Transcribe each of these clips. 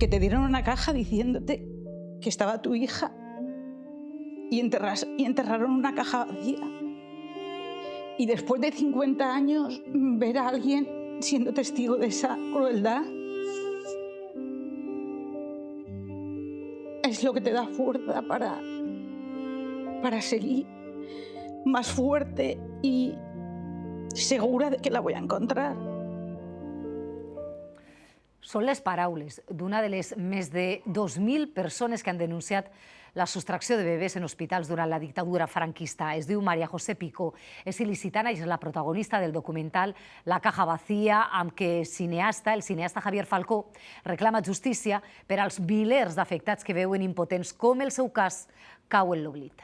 que te dieron una caja diciéndote que estaba tu hija y enterraron una caja vacía. Y después de 50 años, ver a alguien siendo testigo de esa crueldad es lo que te da fuerza para seguir más fuerte y segura de que la voy a encontrar. Són les paraules d'una de les més de 2.000 persones que han denunciat la sostracció de bebès en hospitals durant la dictadura franquista. Es diu María José Picó, és il·licitana i és la protagonista del documental La caja vacía, amb què el cineasta Javier Falcó reclama justícia per als milers d'afectats que veuen impotents com el seu cas cau en l'oblit.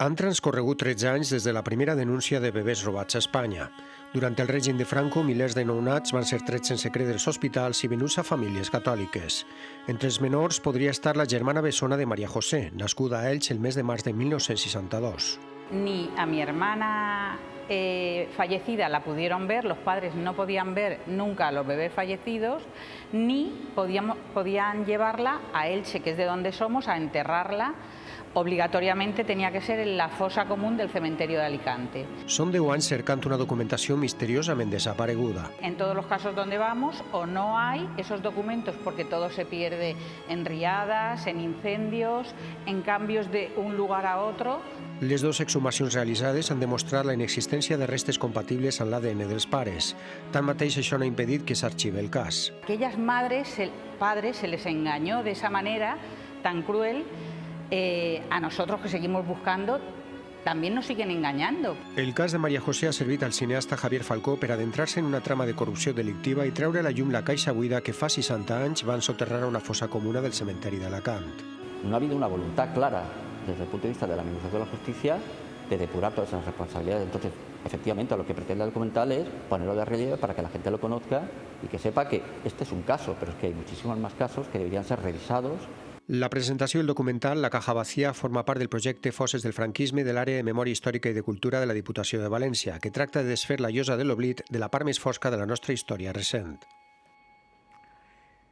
Han transcorregut 13 anys des de la primera denúncia de bebès robats a Espanya. Durant el règim de Franco, milers de nounats van ser trets sense secret dels hospitals i venuts a famílies catòliques. Entre els menors podria estar la germana bessona de María José, nascuda a Elx el mes de març de 1962. Ni a mi hermana fallecida la pudieron ver, los padres no podían ver nunca a los bebés fallecidos, ni podían llevarla a Elche, que es de donde somos, a enterrarla. Obligatoriamente tenía que ser en la fosa común del cementerio de Alicante. Són 10 anys cercant una documentació misteriosament desapareguda. En todos los casos donde vamos, o no hay esos documentos porque todo se pierde en riadas, en incendios, en cambios de un lugar a otro. Les dues exhumacions realitzades han demostrat la inexistència de restes compatibles amb l'ADN dels pares. Tanmateix, això no ha impedit que s'arxivi el cas. Aquellas madres, padres, se les engañó de esa manera tan cruel. A nosotros que seguimos buscando también nos siguen engañando. El cas de María José ha servit al cineasta Javier Falcó per adentrar-se en una trama de corrupció delictiva i treure a la llum la caixa buida que fa 60 anys van soterrar a una fosa comuna del cementeri d'Alacant. No ha habido una voluntad clara desde el punto de vista de la Administración de la Justicia de depurar todas esas responsabilidades. Entonces, efectivamente, lo que pretende el documental es ponerlo de relieve para que la gente lo conozca y que sepa que este es un caso, pero es que hay muchísimos más casos que deberían ser revisados. La presentació del documental La caja vacía forma part del projecte Fosses del franquisme de l'Àrea de Memòria Històrica i de Cultura de la Diputació de València, que tracta de desfer la llosa de l'oblit de la part més fosca de la nostra història recent.